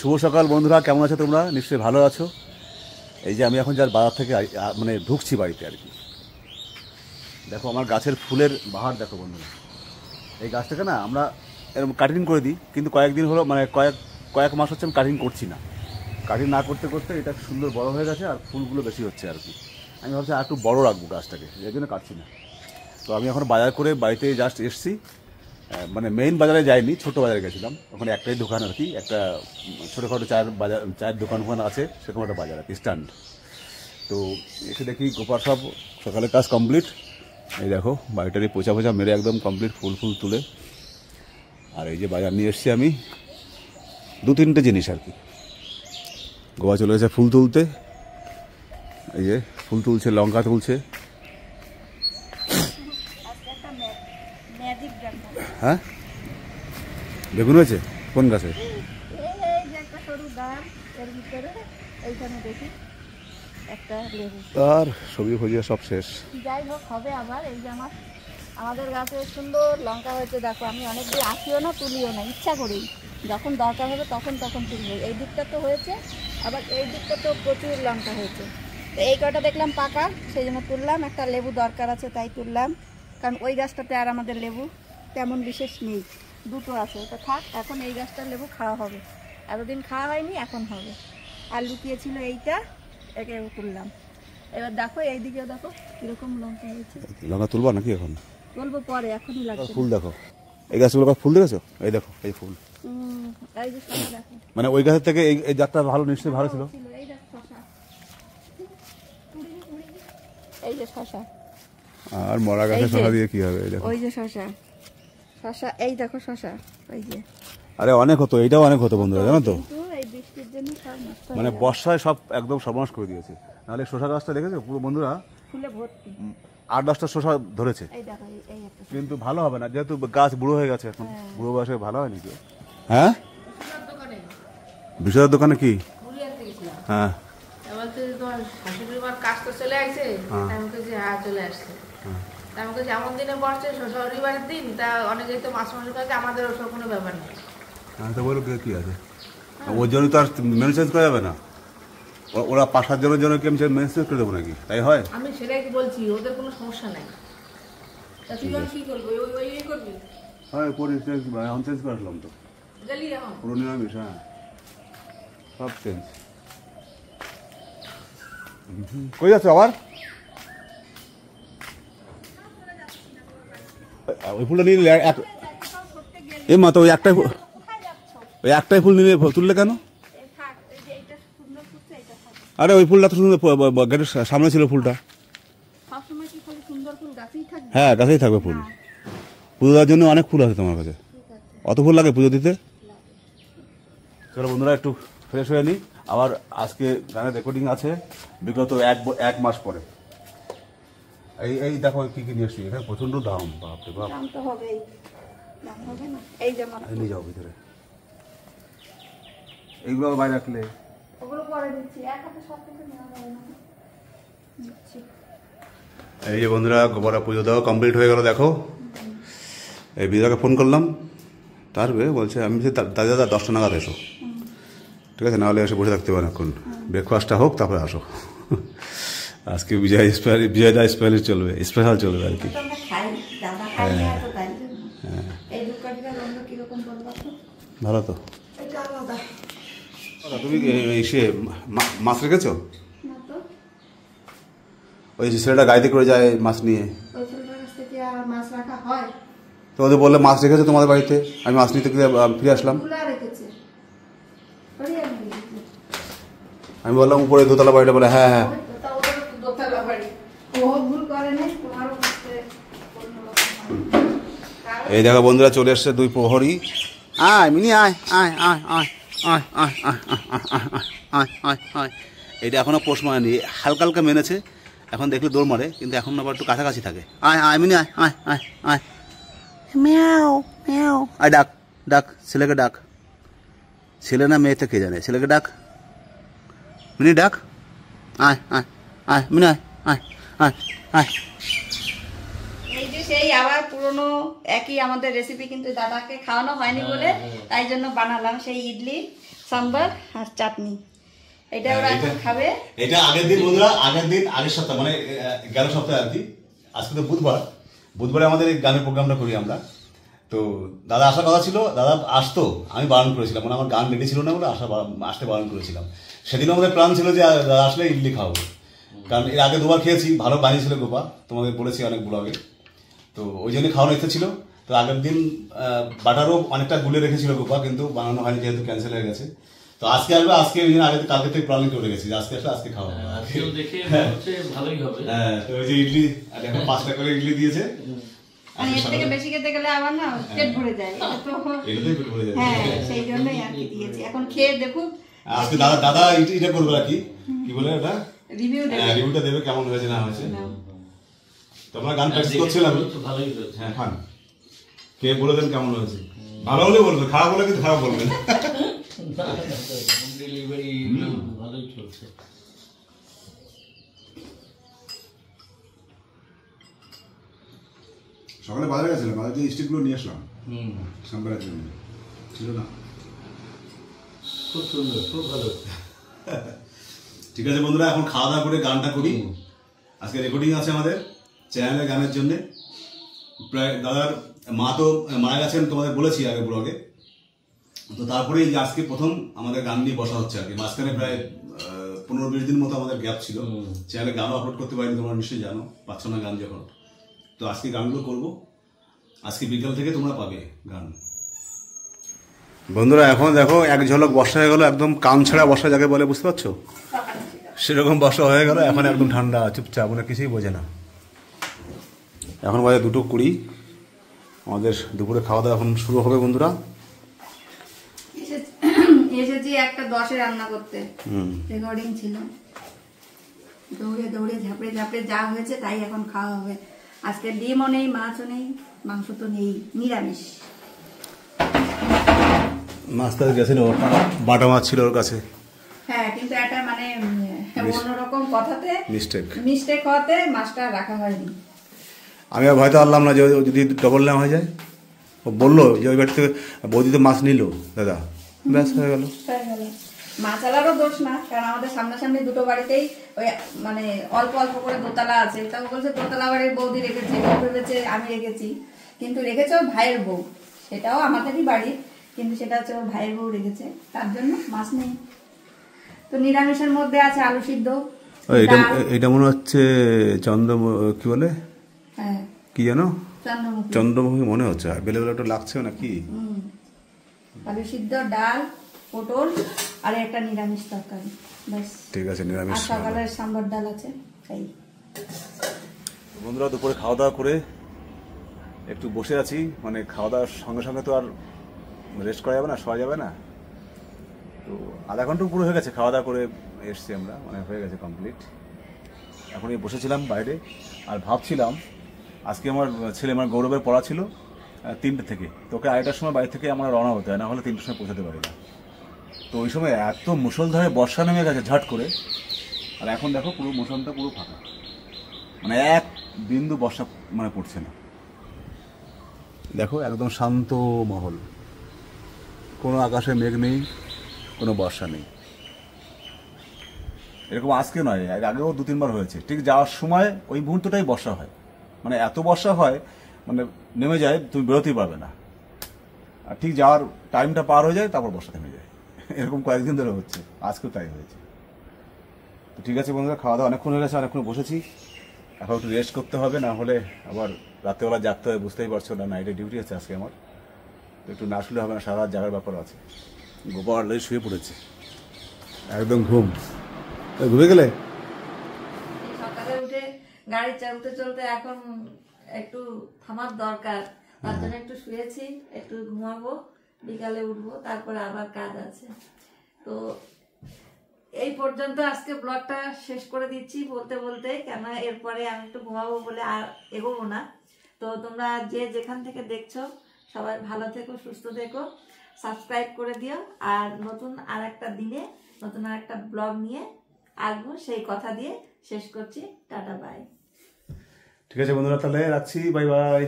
শুভ সকাল বন্ধুরা, কেমন আছো তোমরা? নিশ্চয়ই ভালো আছো। এই যে আমি এখন যার বাজার থেকে মানে ঢুকছি বাড়িতে আর কি। দেখো আমার গাছের ফুলের বাহার দেখো বন্ধুরা। এই গাছটাকে না আমরা এরকম কাটিং করে দিই, কিন্তু কয়েকদিন হলো মানে কয়েক মাস হচ্ছে আমি কাটিং করছি না। কাটিং না করতে করতে এটা সুন্দর বড় হয়ে গেছে আর ফুলগুলো বেশি হচ্ছে আর কি। আমি ভাবছি আর একটু বড়ো রাখবো গাছটাকে, এই জন্য কাটছি না। তো আমি এখন বাজার করে বাড়িতে জাস্ট এসছি, মানে মেইন বাজারে যাইনি, ছোটো বাজারে গেছিলাম। ওখানে একটাই দোকান আর কি, একটা ছোটোখাটো চায়ের দোকান আছে, সেরকম একটা বাজার আর কি, স্ট্যান্ড। তো এসে দেখি গোপার সব সকালে কাজ কমপ্লিট। এই দেখো বাড়িটারি পোচা মেরে একদম কমপ্লিট, ফুল তুলে। আর এই যে বাজার নিয়ে এসছি আমি 2-3টে জিনিস আর কি। গোপা চলে গেছে ফুল তুলতে, এই যে ফুল তুলছে, লঙ্কা তুলছে। হ্যাঁ, বেগুন হয়েছে কোন গাছে? আর সবজি ফজি সব শেষ। যাই হোক, হবে আবার। এই যে আমাদের গাছে সুন্দর লঙ্কা হয়েছে, দেখো। আমি অনেকদিন আসিও না, তুলিও না, ইচ্ছা করেই। যখন দরকার হবে তখন তুলবো। এই দিকটা তো হয়েছে, আবার এই দিকটা তো প্রচুর লঙ্কা হয়েছে। তো এই কটা দেখলাম পাকা, সেই জন্য তুললাম। একটা লেবু দরকার আছে তাই তুললাম, কারণ ওই গাছটাতে আর আমাদের লেবু তেমন বিশেষ নেই, দুটো আছে, ওটা থাক। এখন এই গাছটার লেবু খাওয়া হবে, এতদিন খাওয়া হয়নি, এখন হবে। আর লুকিয়েছিল এইটা, একে তুললাম। এবার দেখো এইদিকেও দেখো কিরকম লঙ্কা হয়েছে। লঙ্কা তুলবা নাকি এখন? তুলবো পরে, এখনই লাগবে। ফুল দেখো, এই গাছগুলো ফুল দেখেছো? এই দেখো এই ফুল, এই যে শসা দেখো। মানে ওই গাছের থেকে এই জাতটা ভালো, নিশ্চয়ই ভালো ছিল। এই দেখো শসা, এই যে শসা। আর মরা গাছে শসা দিয়ে কি হবে? এই দেখো, ওই যে শসা, এই দেখো শসা, এই যে। আরে অনেক হতো, এইটাও অনেক হতো বন্ধুরা, জানো তো। এই বৃষ্টির জন্য সব নষ্ট হয়ে মানে বর্ষায় সব একদম সর্বনাশ করে দিয়েছে। নাহলে শসা গাছটা দেখেছো পুরো বন্ধুরা, ফুলে ভর্তি। 8-10টা শসা ধরেছে, এই দেখো এই একটা। কিন্তু ভালো হবে না, যেহেতু গাছ বুড়ো হয়ে গেছে এখন। বুড়ো বয়সে ভালো হয় নাকি? হ্যাঁ, বিশালের দোকানে কি? হ্যাঁ, কাজ তো চলে আসছে, চলে আসছে। আমাকে যেমন দিনে বসছে রবিবারের দিন, তা অনেকেই তো মাছ মাংস খাচ্ছে, আমাদের ওসব কোনো ব্যাপার নেই। তো বলো কি আছে, ওর জন্য তো আর মেনু চেঞ্জ করা যাবে না। ওরা 5-7 জনের জন্য কি আমি মেনু চেঞ্জ করে দেবো নাকি? তাই হয়? আমি সেটাই বলছি, ওদের কোনো সমস্যা নাই। তা তুই কি করবি? ওই করবি? হ্যাঁ, এখন চেঞ্জ করে আসলাম তো, গেলি এখন পুরো নিরামিষ। হ্যাঁ, সব চেঞ্জ। কই যাচ্ছ আবার? ওই ফুলটা নিয়ে এ মা, তো ওই একটাই ফুল নিয়ে তুললে কেন? আরে ওই ফুলটা তো সুন্দর, গেটের সামনে ছিল ফুলটা। হ্যাঁ, গাছেই থাকবে ফুল। পুজো দেওয়ার জন্য অনেক ফুল আছে তোমার কাছে। অত ফুল লাগে পুজো দিতে? চলো বন্ধুরা একটু ফ্রেশ হয়ে নিই। আবার আজকে গানের রেকর্ডিং আছে বিগত 1 মাস পরে। এই দেখো কি নিয়ে এসছি, এখানে প্রচন্ড দাম। বাপরে বাপ, নিয়ে যাও ভিতরে। এইগুলো বাইরে রাখলে এই যে বন্ধুরা, গোবরা পুজো দেওয়া কমপ্লিট হয়ে গেল। দেখো এই বিদাকে ফোন করলাম, তারপরে বলছে আমি দাদা 10টা নাগাদ এসো, ঠিক আছে? নাহলে এসে বসে থাকতে পারেন, এখন ব্রেকফাস্টটা হোক তারপরে আসো। আজকে বিজয়দা স্পেশাল চলবে আর কি। ভালো তো। তুমি সে মাছ রেখেছো? ওই যে ছেলেটা গাড়িতে করে যায় মাছ নিয়ে, তো ওদের বললে মাছ রেখেছো তোমাদের বাড়িতে, আমি মাছ নিতে ফিরে আসলাম। আমি বললাম উপরে দোতলা বাড়িটা, বলে হ্যাঁ হ্যাঁ। এই দেখো বন্ধুরা, চলে এসছে 2 প্রহরী। আয় মিনি, আয় আয় আয় আয় আয় আয় আয় আয় আয় আয়। এটা এখনো পোষ মারেনি, হালকা হালকা মেনেছে। এখন দেখলে দৌড় মারে, কিন্তু এখন আবার একটু কাছাকাছি থাকে। আয় আয় মিনি, আয় আয় আয় আয়। ম্যাও ম্যাও। আয় ডাক ডাক, ছেলেকে ডাক। ছেলে না মেয়েতে কে জানে, ছেলেকে ডাক। মিনি ডাক, আয় আয় আয় মিনি, আয় আয় আয় আয়। এই যে সেই আবার পুরনো একই আমাদের রেসিপি, কিন্তু দাদাকে খাওয়ানো হয়নি বলে তাই জন্য বানালাম সেই ইডলি। সাম্বার আর চাটনি, এটা ওরা এখন খাবে। এটা আগের দিন বন্ধুরা, আগের সপ্তাহ মানে গেল সপ্তাহে আর কি। আজকে তো বুধবারে আমাদের এই গানের প্রোগ্রামটা করি আমরা। তো দাদা আসার কথা ছিল, দাদা আসতো, আমি বারণ করেছিলাম, মানে আমার গান রেডি ছিল না বলে আসতে বারণ করেছিলাম। সেদিনও আমাদের প্ল্যান ছিল যে দাদা আসলে ইডলি খাওয়াবো, কারণ এর আগে 2বার খেয়েছি, ভালো বানিয়েছিল গোপা, তোমাদের বলেছি অনেক ব্লগে। তো ওই জন্য খাওয়ানোর ইচ্ছা ছিল। তো আগের দিন বাটারও অনেকটা গুলে রেখেছিল গোপা, কিন্তু বানানো হয়নি যেহেতু ক্যান্সেল হয়ে গেছে। তো আজকে আসবে, আজকে ওই জন্য কালকে থেকে প্ল্যানিং করে রেখেছি, আজকে আসলে আজকে খাওয়া হবে। হ্যাঁ, তো ওই যে ইডলি এখন 5 টাকা করে ইডলি দিয়েছে। এর থেকে বেশি খেতে গেলে আবার না পেট ভরে যায়, এটাতেই পেট ভরে যায়। হ্যাঁ সেই জন্যই আর কি দিয়েছি। এখন খেয়ে দেখুন আজকে দাদা এটা করবে আর কি বলে ওটা রিভিউটা দেবে কেমন হয়েছে না হয়েছে। তোমরা গান প্র্যাকটিস করছিলাম, ভালোই হয়েছে। হ্যাঁ খান, কে বলে দেন কেমন হয়েছে। ভালো হলে বলবে, খারাপ হলে কিন্তু খারাপ বলবেন। ডেলিভারি ভালোই চলছে। সকালে বাজারে গেছিলাম, বাজার থেকে স্টিকগুলো নিয়ে আসলাম সাম্বারের জন্য, ছিল না। খুব সুন্দর, খুব ভালো। ঠিক আছে বন্ধুরা, এখন খাওয়া দাওয়া করে গানটা করি। আজকে রেকর্ডিং আছে আমাদের চ্যানেলে গানের জন্য। প্রায় দাদার মা তো মারা গেছেন, তোমাদের বলেছি আগে ব্লগে। তো তারপরে এই যে আজকে প্রথম আমাদের গান নিয়ে বসা হচ্ছে আর কি। মাঝখানে প্রায় 15-20 দিন মতো আমাদের গ্যাপ ছিল, চ্যানেলে গানও আপলোড করতে পারিনি, তোমরা নিশ্চয়ই জানো, পাচ্ছ না গান যখন। তো আজকে গানগুলো করবো, আজকে বিকাল থেকে তোমরা পাবে গান। বন্ধুরা এখন দেখো এক ঝলক বর্ষা হয়ে গেল, একদম কান ছাড়া বর্ষা যাকে বলে, বুঝতে পারছো, সেরকম বর্ষা হয়ে গেল। এখন একদম ঠান্ডা চুপচাপ, মানে কিছুই বোঝে না। এখন বাজে 2:20, আমাদের দুপুরে খাওয়া দাওয়া এখন শুরু হবে বন্ধুরা। এসেছি একটা 10-এ রান্না করতে, রেকর্ডিং ছিল, দৌড়ে দৌড়ে ঝাপড়ে ঝাপড়ে যা হয়েছে তাই এখন খাওয়া হবে। আজকে ডিমও নেই, মাছও নেই, মাংস তো নেই, নিরামিষ। মাছটা গেছিল, বাটা মাছ ছিল ওর কাছে, হ্যাঁ কিন্তু একটা মানে অন্যরকম কথাতে মিস্টেক হতে মাছটা রাখা হয়নি। আমি আর ভয়তো আনলাম না যে যদি ডবল নাম হয়ে যায়। ও বললো যে ওই বাড়ি থেকে বৌদিতে মাছ নিল দাদা, ব্যাস হয়ে গেল। মাছালারও দোষ না, কারণ আমাদের সামনাসামনি দুটো বাড়িতেই ওই মানে অল্প অল্প করে দোতলা আছে। তাও বলছে দোতলা বাড়ির বৌদি রেখেছে, ভেবেছে আমি রেখেছি, কিন্তু রেখেছে ওর ভাইয়ের বউ, সেটাও আমাদেরই বাড়ি, কিন্তু সেটা হচ্ছে ওর ভাইয়ের বউ রেখেছে, তার জন্য মাছ নেই। তো নিরামিষের মধ্যে আছে আলু সিদ্ধ। এটা মনে হচ্ছে কি বলে, হ্যাঁ কি জানো, চন্দ্রমুখী মনে হচ্ছে, বেলে বেলে একটু লাগছে না কি। আলু সিদ্ধ, ডাল, পটল আর একটা নিরামিষ তরকারি, ব্যাস। ঠিক আছে, নিরামিষ। আর সকালের সাম্বার ডাল আছে। বন্ধুরা দুপুরে খাওয়া দাওয়া করে একটু বসে আছি, মানে খাওয়া দাওয়ার সঙ্গে সঙ্গে তো আর রেস্ট করা যাবে না, শোয়া যাবে না। তো আধা ঘন্টা পুরো হয়ে গেছে খাওয়া দাওয়া করে এসছি আমরা, মানে হয়ে গেছে কমপ্লিট। এখন এই বসেছিলাম বাইরে আর ভাবছিলাম আজকে আমার ছেলে, আমার গৌরবের পড়া ছিল 3টে থেকে, তোকে 2:30টার সময় বাড়ি থেকে আমরা রওনা হতে হয়, না হলে 3টার সময় পৌঁছাতে পারি না। তো ওই সময় এত মুষলধারে বর্ষা নেমে গেছে ঝট করে, আর এখন দেখো পুরো মৌসুমটা পুরো ফাঁকা, মানে এক বিন্দু বর্ষা মানে পড়ছে না। দেখো একদম শান্ত মহল, কোনো আকাশে মেঘ নেই, কোনো বর্ষা নেই। এরকম আজকে নয়, এর আগেও 2-3বার হয়েছে। ঠিক যাওয়ার সময় ওই মুহূর্তটাই বর্ষা হয়, মানে এত বর্ষা হয় মানে নেমে যায়, তুমি বেরোতেই পারবে না। আর ঠিক যাওয়ার টাইমটা পার হয়ে যায়, তারপর বর্ষা থেমে যায়। এরকম কয়েকদিন ধরে হচ্ছে, আজকেও তাই হয়েছে। তো ঠিক আছে বন্ধুরা, খাওয়া দাওয়া অনেকক্ষণ হয়ে গেছে, অনেকক্ষণ বসেছি, এখন একটু রেস্ট করতে হবে, না হলে আবার রাত্রেবেলা জাগতে হবে, বুঝতেই পারছো না, নাইটে ডিউটি আছে আজকে আমার। একটু না শুলে হবে না, সারা রাত জাগার ব্যাপার আছে। গোপাল অলরেডি শুয়ে পড়েছে, একদম ঘুম। ঘুরে গেলে সকালে উঠে গাড়ি চলতে চলতে এখন একটু থামার দরকার, তার জন্য একটু শুয়েছি, একটু ঘুমাবো, বিকালে উঠবো, তারপরে আবার কাজ আছে। তো এই পর্যন্ত আজকে ব্লগটা শেষ করে দিচ্ছি বলতে বলতে, কেন এরপরে আমি একটু ঘুমাবো বলে আর এগোবো না। তো তোমরা যে যেখান থেকে দেখছো সবাই ভালো থেকো, সুস্থ থেকো, সাবস্ক্রাইব করে দিও। আর নতুন আর একটা দিনে নতুন আর একটা ব্লগ নিয়ে আসবো, সেই কথা দিয়ে শেষ করছি। Tata, bye. ঠিক আছে বন্ধুরা, তাহলে রাখছি, বাই বাই।